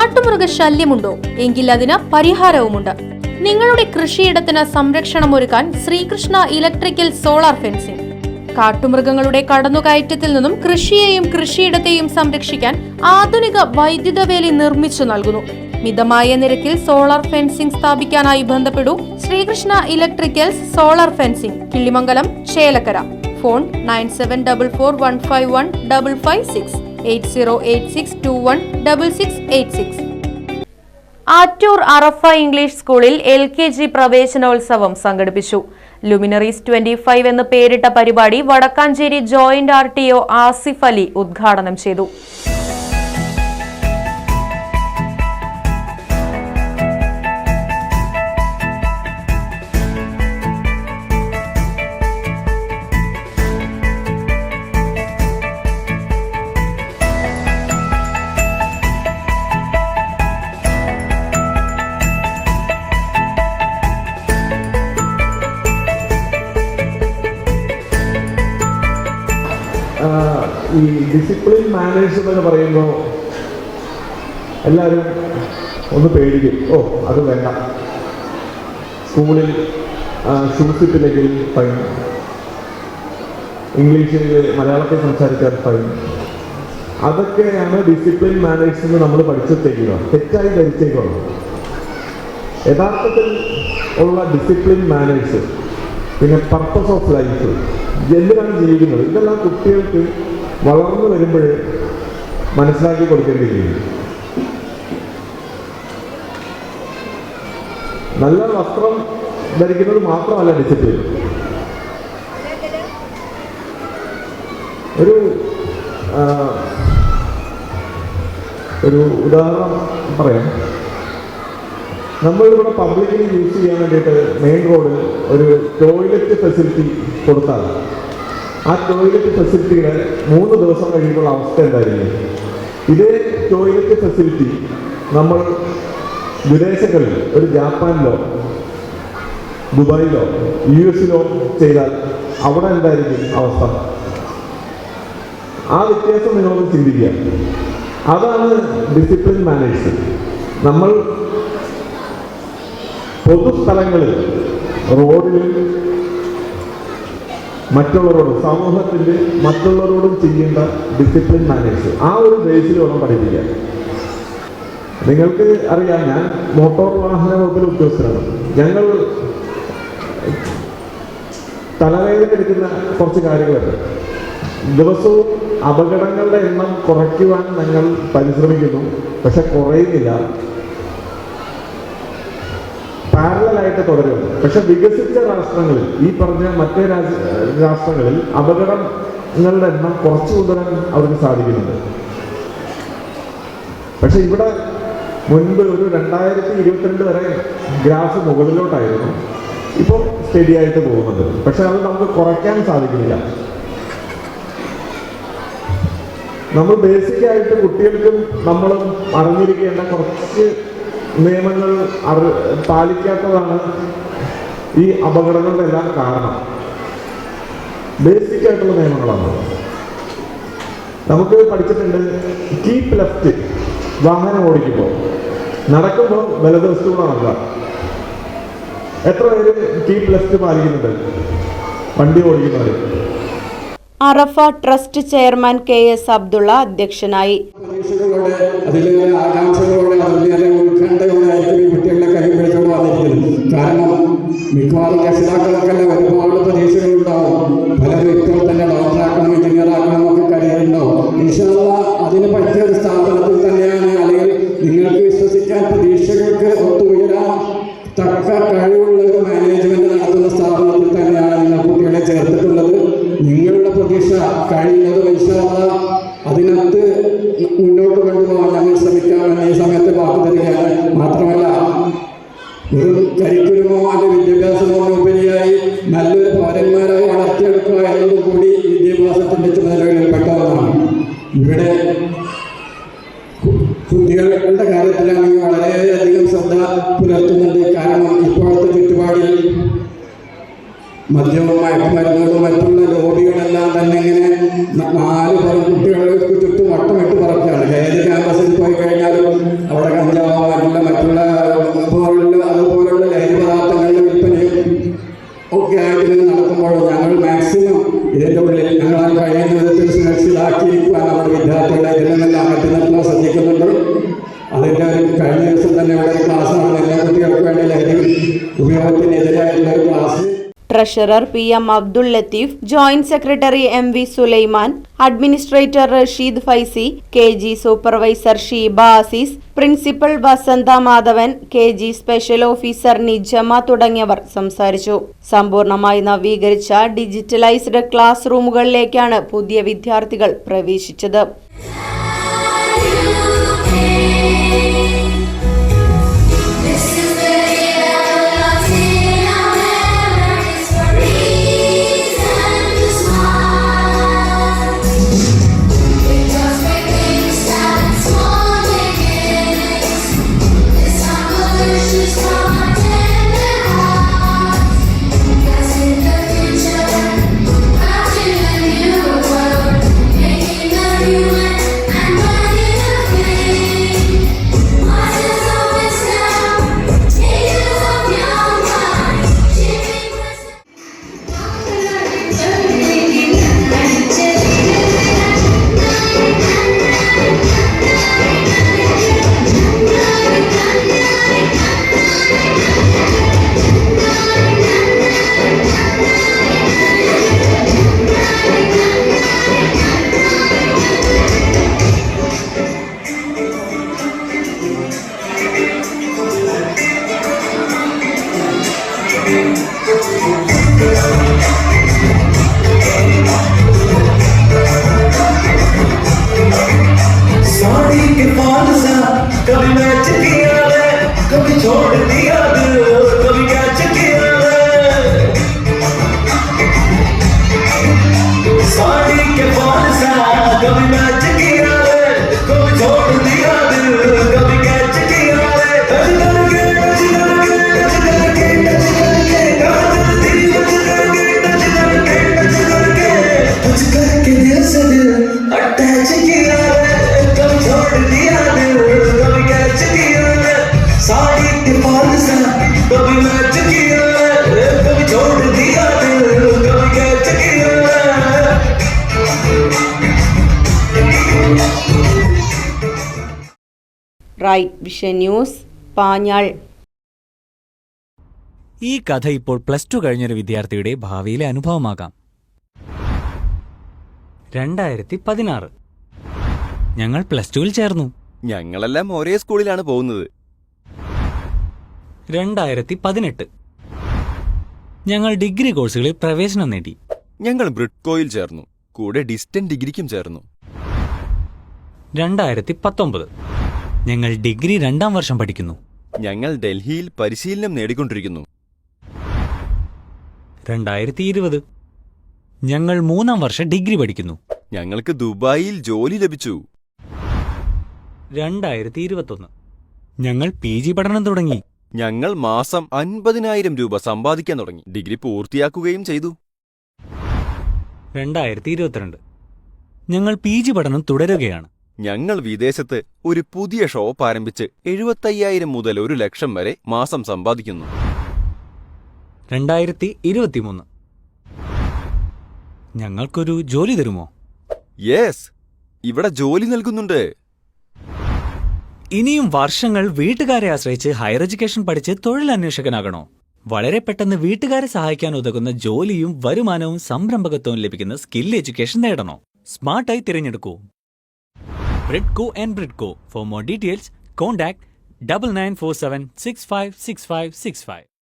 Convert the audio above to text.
കാട്ടുമൃഗശല്യമുണ്ടോ? എങ്കിൽ അതിന് പരിഹാരവുമുണ്ട്. നിങ്ങളുടെ കൃഷിയിടത്തിന് സംരക്ഷണമൊരുക്കാൻ ശ്രീകൃഷ്ണ ഇലക്ട്രിക്കൽ സോളാർ ഫെൻസിംഗ്. കാട്ടുമൃഗങ്ങളുടെ കടന്നുകയറ്റത്തിൽ നിന്നും കൃഷിയെയും കൃഷിയിടത്തെയും സംരക്ഷിക്കാൻ ആധുനിക വൈദ്യുത വേലി നിർമ്മിച്ചു നൽകുന്നു. മിതമായ നിരക്കിൽ സോളാർ ഫെൻസിംഗ് സ്ഥാപിക്കാനായി ബന്ധപ്പെടൂ. Sreekrishna electricals solar fencing, Killimangalam, Chelakkara. Phone 9744151556 8086216686. Attoor Arafa English സ്കൂളിൽ LKG പ്രവേശനോത്സവം സംഘടിപ്പിച്ചു. ലുമിനറീസ് 25 എന്ന് പേരിട്ട പരിപാടി വടക്കാഞ്ചേരി ജോയിന്റ് RTO ആസിഫ് അലി ഉദ്ഘാടനം ചെയ്തു. ഈ ഡിസിപ്ലിൻ മാനേഴ്സ് എന്ന് പറയുമ്പോൾ എല്ലാവരും ഒന്ന് പേടിക്കും. അത് വേണ്ട, സ്കൂളിൽ ഷൂസ് ഇട്ടില്ലെങ്കിൽ ഫൈൻ, ഇംഗ്ലീഷിൽ മലയാളത്തിൽ സംസാരിച്ചാൽ ഫൈൻ. അതൊക്കെയാണ് ഡിസിപ്ലിൻ മാനേഴ്സ് എന്ന് നമ്മൾ പഠിച്ചേക്കുക, തെറ്റായി ധരിച്ചേക്കണം. യഥാർത്ഥത്തിൽ ഉള്ള ഡിസിപ്ലിൻ മാനേഴ്സ്, പിന്നെ പർപ്പസ് ഓഫ് ലൈഫ്, എന്തിനാണ് ജീവിക്കുന്നത്, ഇതെല്ലാം കുട്ടികൾക്ക് വളർന്നു വരുമ്പോൾ മനസ്സിലാക്കി കൊടുക്കേണ്ടിയിരിക്കുന്നു. നല്ല വസ്ത്രം ധരിക്കുന്നത് മാത്രമല്ല ഡിസിപ്ലിൻ. ഒരു ഉദാഹരണം പറയാം. നമ്മളിവിടെ പബ്ലിക്കിന് യൂസ് ചെയ്യാൻ വേണ്ടിയിട്ട് മെയിൻ റോഡിൽ ഒരു ടോയ്ലറ്റ് ഫെസിലിറ്റി കൊടുത്താൽ ആ ടോയ്ലറ്റ് ഫെസിലിറ്റിയുടെ 3 ദിവസം കഴിയുമ്പോൾ അവസ്ഥ എന്തായിരിക്കും? ഇതേ ടോയ്ലറ്റ് ഫെസിലിറ്റി നമ്മൾ വിദേശങ്ങളിൽ ഒരു ജാപ്പാനിലോ ദുബായിലോ US-ലോ ചെയ്താൽ അവിടെ എന്തായിരിക്കും അവസ്ഥ? ആ വ്യത്യാസം നിങ്ങളൊന്ന് ചിന്തിക്കുക. അതാണ് ഡിസിപ്ലിൻ മാനേഴ്സ്. നമ്മൾ പൊതുസ്ഥലങ്ങളിൽ, റോഡിലും മറ്റുള്ളവരോടും, സമൂഹത്തിൻ്റെ മറ്റുള്ളവരോടും ചെയ്യേണ്ട ഡിസിപ്ലിൻ മാനേഴ്സ് ആ ഒരു ബേസിൽ വേണം പഠിപ്പിക്കാൻ. നിങ്ങൾക്ക് അറിയാം, ഞാൻ മോട്ടോർ വാഹന വകുപ്പിലെ ഉദ്യോഗസ്ഥരാണ്. ഞങ്ങൾ തലവേദന എടുക്കുന്ന കുറച്ച് കാര്യങ്ങളുണ്ട്. ദിവസവും അപകടങ്ങളുടെ എണ്ണം കുറയ്ക്കുവാൻ ഞങ്ങൾ പരിശ്രമിക്കുന്നു, പക്ഷെ കുറയുന്നില്ല. പാരലായിട്ട് തുടരുന്നു. പക്ഷെ വികസിച്ച രാഷ്ട്രങ്ങളിൽ, ഈ പറഞ്ഞ മറ്റേ രാഷ്ട്രങ്ങളിൽ അപകടങ്ങളുടെ എണ്ണം കുറച്ചു കൊണ്ടുവരാൻ അവർക്ക് സാധിക്കുന്നുണ്ട്. പക്ഷെ ഇവിടെ മുൻപ് ഒരു 2022 വരെ ഗ്രാഫ് മുകളിലോട്ടായിരുന്നു, ഇപ്പോൾ സ്റ്റഡി ആയിട്ട് പോകുന്നുണ്ട്. പക്ഷെ അത് നമുക്ക് കുറയ്ക്കാൻ സാധിക്കുന്നില്ല. നമ്മൾ ബേസിക്കായിട്ട് കുട്ടികൾക്കും നമ്മളും അറിഞ്ഞിരിക്കേണ്ട കുറച്ച് നിയമങ്ങൾ പാലിക്കാത്തതാണ് ഈ അപകടങ്ങളുടെ എല്ലാം കാരണം. ബേസിക് ആയിട്ടുള്ള നിയമങ്ങളാണ്. നമുക്ക് പഠിച്ചിട്ടുണ്ട്, കീപ്പ് ലെഫ്റ്റ് വാഹനം ഓടിക്കുമ്പോൾ, നടക്കുമ്പോൾ വലതുവശത്തൂടെ നടക്കുക. എത്ര പേര് കീപ്പ് ലെഫ്റ്റ് പാലിക്കുന്നുണ്ട് വണ്ടി ഓടിക്കുന്നവർ? അറഫ ട്രസ്റ്റ് ചെയർമാൻ KS അബ്ദുള്ള അധ്യക്ഷനായി. കുട്ടികളെ കൈപിടിച്ചോട് വന്നിരിക്കുന്നത്. കാരണം മിക്കവാറും രക്ഷിതാക്കൾക്കല്ല ഒരുപാട് പ്രതീക്ഷകളുണ്ടാവും. പലരും ഇപ്പോൾ തന്നെ ഡോക്ടറാക്കണം, എഞ്ചിനീയറാക്കണം ഒക്കെ കഴിയുന്നുണ്ടാവും. അതിന് പറ്റിയ ഒരു സ്ഥാപനത്തിൽ തന്നെയാണ്, അല്ലെങ്കിൽ നിങ്ങൾക്ക് വിശ്വസിക്കാൻ പ്രതീക്ഷകൾക്ക് ഒത്തുയരാൻ തക്ക കഴിവുള്ള ഒരു മാനേജ്മെന്റ് നടത്തുന്ന സ്ഥാപനത്തിൽ തന്നെയാണ് നിങ്ങൾ കുട്ടികളെ ചേർത്തിട്ടുള്ളത്. നിങ്ങളുടെ പ്രതീക്ഷ കഴിയുന്നതും അതിനകത്ത് മുന്നോട്ട് കൊണ്ടുപോകാൻ ഞങ്ങൾ ശ്രമിക്കാമെന്ന് ഈ സമയത്ത് വാക്ക് തരികയാണ്. മാത്രമല്ല, ഒരു കരിക്കുലമോ അല്ലെങ്കിൽ വിദ്യാഭ്യാസമോ ഉപരിയായി നല്ലൊരു പൗരന്മാരായി വളർത്തിയെടുക്കുക എന്നതും കൂടി വിദ്യാഭ്യാസത്തിന്റെ ചുമതലകളിൽ പെട്ടതാണ്. ഇവിടെ കുട്ടികളുടെ കാര്യത്തിലാണെങ്കിൽ വളരെയധികം ശ്രദ്ധ പുലർത്തുന്നുണ്ട്. കാരണം ഇപ്പോഴത്തെ ചുറ്റുപാടിൽ മദ്യവും മയക്കുമരുന്നുകളും മറ്റുള്ള ലോബികളെല്ലാം തന്നെ ഇങ്ങനെ 4 കുട്ടികൾക്ക് ചുറ്റും വട്ടമിട്ട് പറക്കുകയാണ്. ഏത് ക്യാമ്പസിൽ പോയി കഴിഞ്ഞാലും അവിടെ കഞ്ചാവായിട്ടുള്ള മറ്റുള്ള അതുപോലുള്ള ലഹരി പദാർത്ഥങ്ങളുടെ വിൽപ്പനയും ഒക്കെ ആയിട്ട് ഇങ്ങനെ നടക്കുമ്പോൾ ഞങ്ങൾ മാക്സിമം ഇതിൻ്റെ ഉള്ളിൽ ഞങ്ങളാൽ കഴിയുന്ന വിധത്തിൽ സുരക്ഷിതാക്കിയിരിക്കുവാൻ നമ്മുടെ വിദ്യാർത്ഥികളെ ഇതിൽ നിന്നെല്ലാം അകറ്റി നിർത്താൻ ശ്രദ്ധിക്കുന്നുണ്ട്. അതിൻ്റെ ഒരു കഴിഞ്ഞ ദിവസം തന്നെ ഇവിടെ ഒരു ക്ലാസ്സാണ് എല്ലാ കുട്ടികൾക്ക് വേണ്ടി ലഹരി ഉപയോഗത്തിനെതിരായിട്ടുള്ള ഒരു class. Treasurer PM Abdul Latheef, joint secretary MV Sulaiman, administrator Rasheed Faizy, KG supervisor Sheeba Azeez, principal Vasantha Madhavan, KG special officer Nijama തുടങ്ങിയവർ സംസാരിച്ചു. സമ്പൂർണ്ണമായി നവീകരിച്ച ഡിജിറ്റലൈസ്ഡ് ക്ലാസ് റൂമുകളിലേക്കാണ് പുതിയ വിദ്യാർത്ഥികൾ പ്രവേശിച്ചത്. Right vision news, Panjal. ഈ കഥ ഇപ്പോൾ +2 കഴിഞ്ഞൊരു വിദ്യാർത്ഥിയുടെ ഭാവിയിലെ അനുഭവമാകാം. 2016 ഞങ്ങൾ +2ൽ ചേർന്നു. ഞങ്ങളെല്ലാം ഒരേ സ്കൂളിലാണ് പോകുന്നത്. 2018 ഞങ്ങൾ ഡിഗ്രി കോഴ്സുകളിൽ പ്രവേശനം നേടി. ഞങ്ങൾ ബ്രിഡ്കോയിൽ ചേർന്നു, കൂടെ ഡിസ്റ്റന്റ് ഡിഗ്രിക്കും ചേർന്നു. 2019 ഞങ്ങൾ ഡിഗ്രി 2ാം വർഷം പഠിക്കുന്നു. ഞങ്ങൾ ഡൽഹിയിൽ പരിശീലനം നേടിക്കൊണ്ടിരിക്കുന്നു. 2020 ഞങ്ങൾ 3ാം വർഷം ഡിഗ്രി പഠിക്കുന്നു. ഞങ്ങൾക്ക് ദുബായിൽ ജോലി ലഭിച്ചു. 2021 ഞങ്ങൾ PG പഠനം തുടങ്ങി. ഞങ്ങൾ മാസം 50,000 രൂപ സമ്പാദിക്കാൻ തുടങ്ങി. ഡിഗ്രി പൂർത്തിയാക്കുകയും ചെയ്തു. 2022 ഞങ്ങൾ PG പഠനം തുടരുകയാണ്. ഞങ്ങൾ വിദേശത്ത് ഒരു പുതിയ ഷോപ്പ് ആരംഭിച്ച് 75,000 മുതൽ 1,00,000 വരെ മാസം സമ്പാദിക്കുന്നു. 2023 ഞങ്ങൾക്കൊരു ജോലി തരുമോ? യെസ്, ഇവിടെ ജോലി നൽകുന്നുണ്ട്. ഇനിയും വർഷങ്ങൾ വീട്ടുകാരെ ആശ്രയിച്ച് ഹയർ എഡ്യൂക്കേഷൻ പഠിച്ച് തൊഴിലന്വേഷകനാകണോ? വളരെ പെട്ടെന്ന് വീട്ടുകാരെ സഹായിക്കാൻ ഉതകുന്ന ജോലിയും വരുമാനവും സംരംഭകത്വവും ലഭിക്കുന്ന സ്കിൽ എഡ്യൂക്കേഷൻ നേടണോ? സ്മാർട്ടായി തിരഞ്ഞെടുക്കൂ Bridco and Bridco. For more details, contact 9947656565.